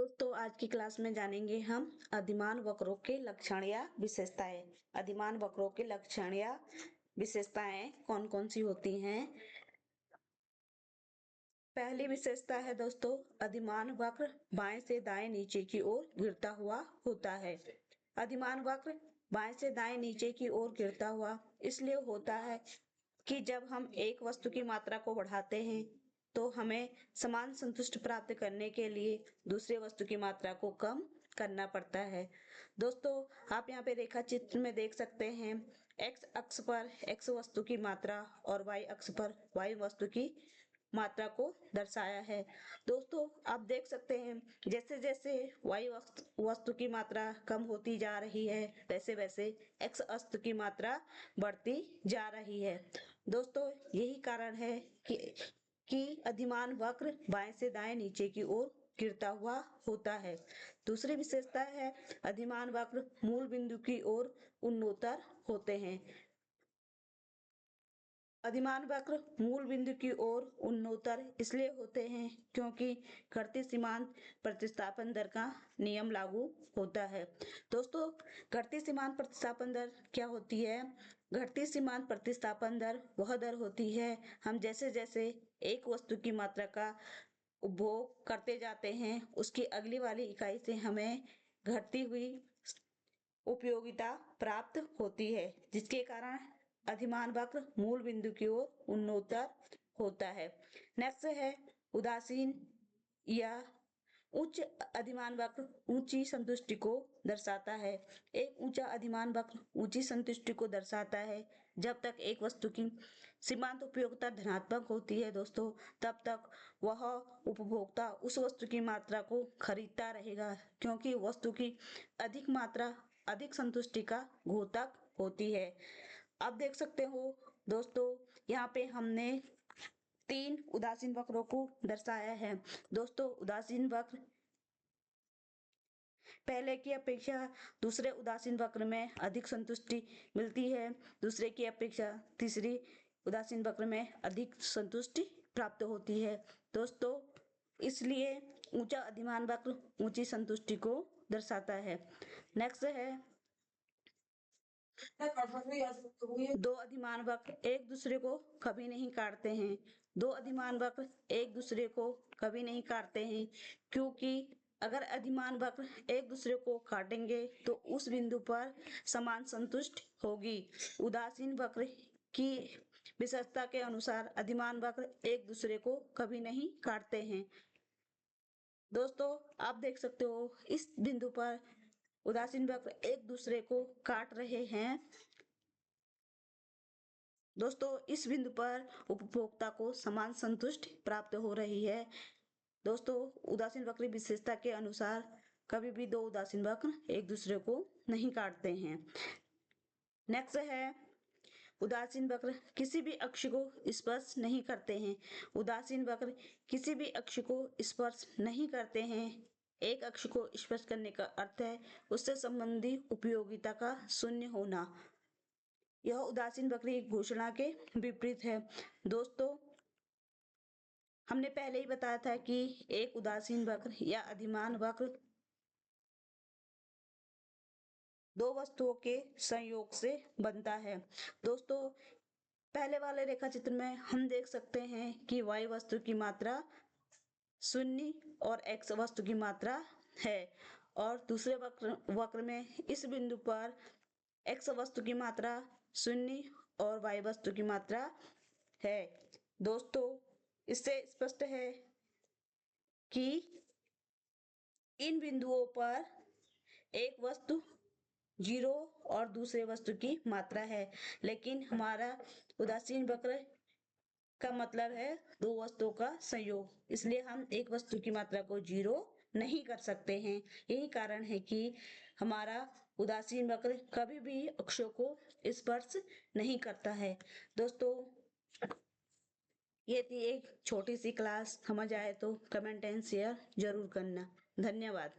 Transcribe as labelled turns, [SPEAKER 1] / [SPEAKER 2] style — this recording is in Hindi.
[SPEAKER 1] दोस्तों आज की क्लास में जानेंगे हम अधिमान वक्रों के लक्षण या विशेषताएं। अधिमान वक्रों के लक्षण या विशेषताएं कौन कौन सी होती हैं। पहली विशेषता है दोस्तों, अधिमान वक्र बाएं से दाएं नीचे की ओर गिरता हुआ होता है। अधिमान वक्र बाएं से दाएं नीचे की ओर गिरता हुआ इसलिए होता है कि जब हम एक वस्तु की मात्रा को बढ़ाते हैं तो हमें समान संतुष्ट प्राप्त करने के लिए दूसरे वस्तु की मात्रा को कम करना पड़ता है। दोस्तों आप यहाँ पे रेखा चित्र में देख सकते हैं, x अक्ष पर x वस्तु की मात्रा और y अक्ष पर y वस्तु की मात्रा को दर्शाया है। दोस्तों आप देख सकते हैं जैसे जैसे y वस्तु की मात्रा कम होती जा रही है वैसे वैसे x वस्तु की मात्रा बढ़ती जा रही है। दोस्तों यही कारण है कि अधिमान वक्र बाएं से दाएं नीचे की ओर गिरता हुआ होता है। दूसरी विशेषता है अधिमान वक्र मूल बिंदु की ओर उन्नोत्तर होते हैं। अधिमान वक्र मूल बिंदु की ओर उन्नोत्तर इसलिए होते हैं क्योंकि घटती सीमांत प्रतिस्थापन दर का नियम लागू होता है। दोस्तों घटती सीमांत प्रतिस्थापन दर क्या होती है? घटती सीमांत प्रतिस्थापन दर वह दर होती है हम जैसे जैसे एक वस्तु की मात्रा का उपभोग करते जाते हैं उसकी अगली वाली इकाई से हमें घटती हुई उपयोगिता प्राप्त होती है, जिसके कारण अधिमान वक्र मूल बिंदु की ओर उन्नोत्तर होता है। नेक्स्ट है उदासीन या उच्च अधिमान वक्र ऊंची संतुष्टि को दर्शाता है। एक ऊंचा अधिमान वक्र ऊंची संतुष्टि को दर्शाता है। जब तक एक वस्तु की सीमांत उपयोगिता धनात्मक होती है दोस्तों, तब तक वह उपभोक्ता उस वस्तु की मात्रा को खरीदता रहेगा क्योंकि वस्तु की अधिक मात्रा अधिक संतुष्टि का घोतक होती है। अब देख सकते हो दोस्तों यहाँ पे हमने 3 उदासीन वक्रों को दर्शाया है। दोस्तों उदासीन वक्र पहले की अपेक्षा दूसरे उदासीन वक्र में अधिक संतुष्टि मिलती है, दूसरे की अपेक्षा तीसरी उदासीन वक्र में अधिक संतुष्टि प्राप्त होती है। दोस्तों इसलिए ऊंचा अधिमान वक्र ऊंची संतुष्टि को दर्शाता है। नेक्स्ट है दो अधिमान वक्र एक दूसरे को कभी नहीं काटते हैं। दो अधिमान वक्र एक दूसरे को कभी नहीं काटते हैं क्योंकि अगर अधिमान वक्र एक दूसरे को काटेंगे तो उस बिंदु पर समान संतुष्ट होगी। उदासीन वक्र की विशेषता के अनुसार अधिमान वक्र एक दूसरे को कभी नहीं काटते हैं। दोस्तों आप देख सकते हो इस बिंदु पर उदासीन वक्र एक दूसरे को काट रहे हैं। दोस्तों इस बिंदु पर उपभोक्ता को समान संतुष्टि प्राप्त हो रही है। दोस्तों उदासीन वक्र विशेषता के अनुसार कभी भी दो उदासीन वक्र एक दूसरे को नहीं काटते हैं। नेक्स्ट है उदासीन वक्र किसी भी अक्ष को स्पर्श नहीं करते हैं। उदासीन वक्र किसी भी अक्ष को स्पर्श नहीं करते हैं। एक अक्ष को स्पर्श करने का अर्थ है उससे संबंधी उपयोगिता का शून्य होना। यह उदासीन वक्र की घोषणा के विपरीत है। दोस्तों हमने पहले ही बताया था कि एक उदासीन वक्र या अधिमान वक्र दो वस्तुओं के संयोग से बनता है। दोस्तों पहले वाले रेखा चित्र में हम देख सकते हैं कि y वस्तु की मात्रा शून्य और x वस्तु की मात्रा है और दूसरे वक्र में इस बिंदु पर x वस्तु की मात्रा शून्य और y वस्तु की मात्रा है। दोस्तों इससे स्पष्ट है कि इन बिंदुओं पर एक वस्तु 0 और दूसरे वस्तु की मात्रा है, लेकिन हमारा उदासीन वक्र का मतलब है दो वस्तुओं का संयोग, इसलिए हम एक वस्तु की मात्रा को 0 नहीं कर सकते हैं। यही कारण है कि हमारा उदासीन वक्र कभी भी अक्षों को स्पर्श नहीं करता है। दोस्तों ये थी एक छोटी सी क्लास, समझ आए तो कमेंट एंड शेयर जरूर करना। धन्यवाद।